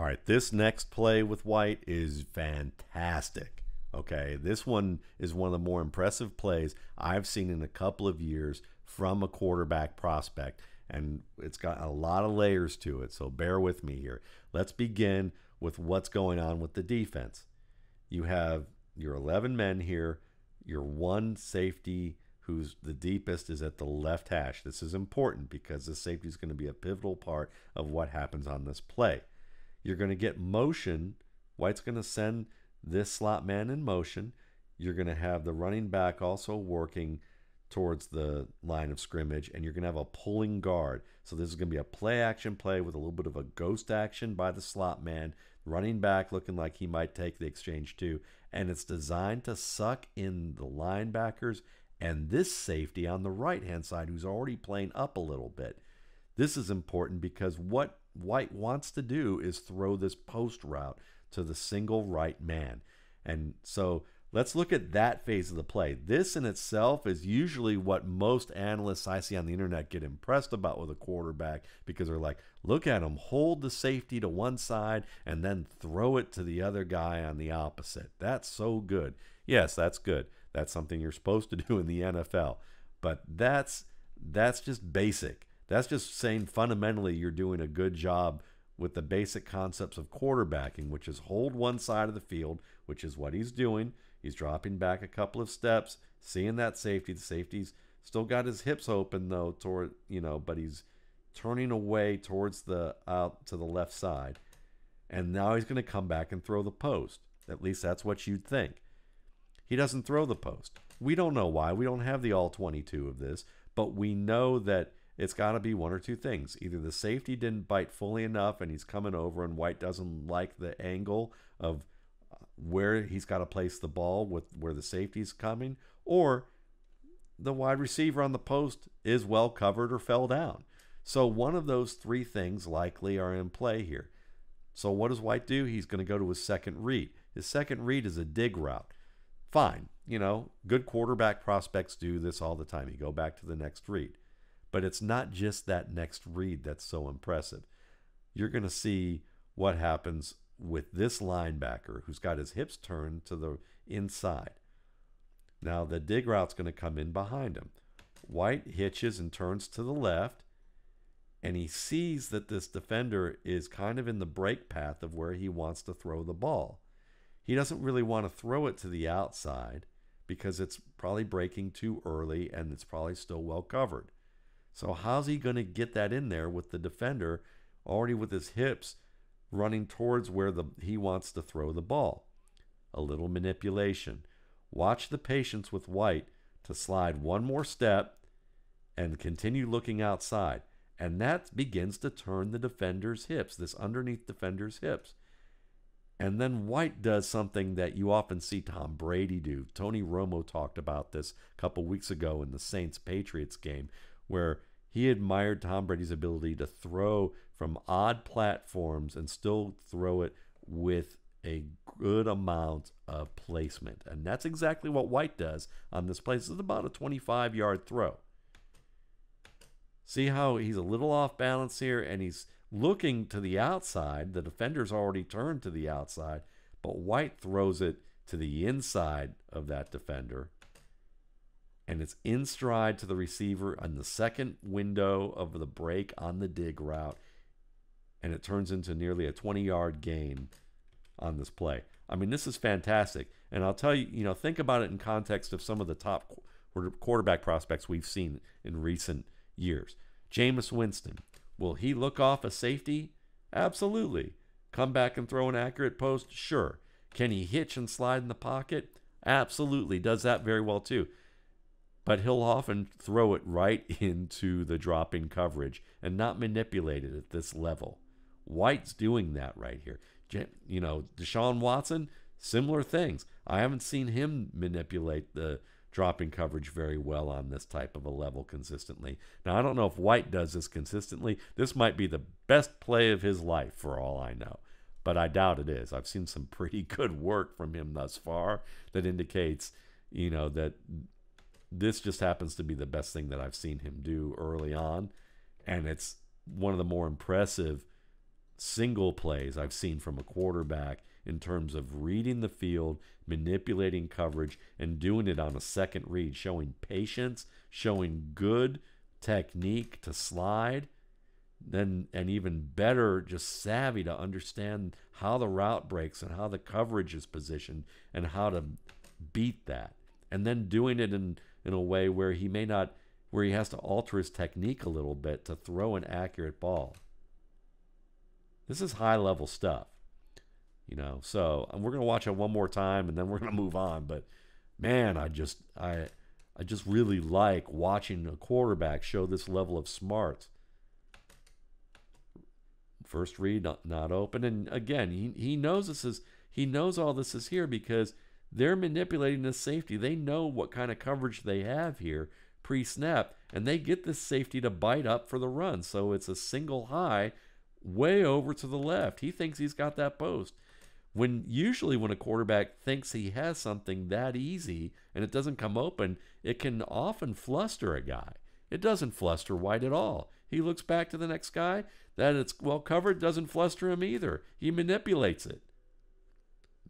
All right, this next play with White is fantastic. Okay, this one is one of the more impressive plays I've seen in a couple of years from a quarterback prospect, and it's got a lot of layers to it, so bear with me here. Let's begin with what's going on with the defense. You have your 11 men here, your one safety who's the deepest is at the left hash. This is important because this safety is going to be a pivotal part of what happens on this play. You're going to get motion. White's going to send this slot man in motion. You're going to have the running back also working towards the line of scrimmage, and you're going to have a pulling guard. So this is going to be a play action play with a little bit of a ghost action by the slot man, running back looking like he might take the exchange too, and it's designed to suck in the linebackers and this safety on the right hand side who's already playing up a little bit. This is important because what White wants to do is throw this post route to the single right man. And so let's look at that phase of the play. This in itself is usually what most analysts I see on the internet get impressed about with a quarterback, because they're like, look at him hold the safety to one side and then throw it to the other guy on the opposite. That's so good. Yes, that's good. That's something you're supposed to do in the NFL. But that's just basic. That's just saying fundamentally you're doing a good job with the basic concepts of quarterbacking, which is hold one side of the field, which is what he's doing. He's dropping back a couple of steps, seeing that safety. The safety's still got his hips open though, but he's turning away towards out to the left side. And now he's going to come back and throw the post. At least that's what you'd think. He doesn't throw the post. We don't know why. We don't have the all 22 of this, but we know that it's got to be one or two things. Either the safety didn't bite fully enough and he's coming over and White doesn't like the angle of where he's got to place the ball with where the safety's coming, or the wide receiver on the post is well covered or fell down. So one of those three things likely are in play here. So what does White do? He's going to go to his second read. His second read is a dig route. Fine. Good quarterback prospects do this all the time. You go back to the next read. But it's not just that next read that's so impressive. You're going to see what happens with this linebacker who's got his hips turned to the inside. Now the dig route's going to come in behind him. White hitches and turns to the left, and he sees that this defender is kind of in the break path of where he wants to throw the ball. He doesn't really want to throw it to the outside because it's probably breaking too early and it's probably still well covered. So how's he going to get that in there with the defender already with his hips running towards where he wants to throw the ball? A little manipulation. Watch the patience with White to slide one more step and continue looking outside. And that begins to turn the defender's hips, this underneath defender's hips. And then White does something that you often see Tom Brady do. Tony Romo talked about this a couple weeks ago in the Saints-Patriots game, where he admired Tom Brady's ability to throw from odd platforms and still throw it with a good amount of placement. And that's exactly what White does on this play. This is about a 25-yard throw. See how he's a little off balance here, and he's looking to the outside. The defender's already turned to the outside, but White throws it to the inside of that defender. And it's in stride to the receiver on the second window of the break on the dig route. And it turns into nearly a 20-yard gain on this play. I mean, this is fantastic. And I'll tell you, think about it in context of some of the top quarterback prospects we've seen in recent years. Jameis Winston. Will he look off a safety? Absolutely. Come back and throw an accurate post? Sure. Can he hitch and slide in the pocket? Absolutely. Does that very well too. But he'll often throw it right into the dropping coverage and not manipulate it at this level. White's doing that right here. Deshaun Watson, similar things. I haven't seen him manipulate the dropping coverage very well on this type of a level consistently. Now, I don't know if White does this consistently. This might be the best play of his life for all I know, but I doubt it is. I've seen some pretty good work from him thus far that indicates, that this just happens to be the best thing that I've seen him do early on, and it's one of the more impressive single plays I've seen from a quarterback in terms of reading the field, manipulating coverage, and doing it on a second read, showing patience, showing good technique to slide, then and even better, just savvy to understand how the route breaks and how the coverage is positioned and how to beat that. And then doing it in a way where he may not, where he has to alter his technique a little bit to throw an accurate ball. This is high level stuff, you know. So we're gonna watch it one more time and then we're gonna move on. But man, I just really like watching a quarterback show this level of smarts. First read not open, and again, he knows this is, he knows all this is here because they're manipulating the safety. They know what kind of coverage they have here pre-snap, and they get this safety to bite up for the run. So it's a single high way over to the left. He thinks he's got that post. Usually when a quarterback thinks he has something that easy and it doesn't come open, it can often fluster a guy. It doesn't fluster White at all. He looks back to the next guy. That it's well covered doesn't fluster him either. He manipulates it.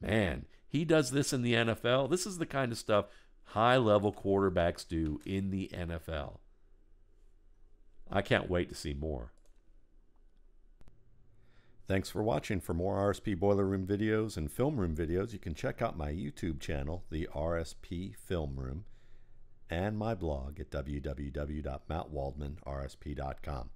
Man, he does this in the NFL. This is the kind of stuff high-level quarterbacks do in the NFL. I can't wait to see more. Thanks for watching. For more RSP Boiler Room videos and Film Room videos, you can check out my YouTube channel, the RSP Film Room, and my blog at www.mattwaldmanrsp.com.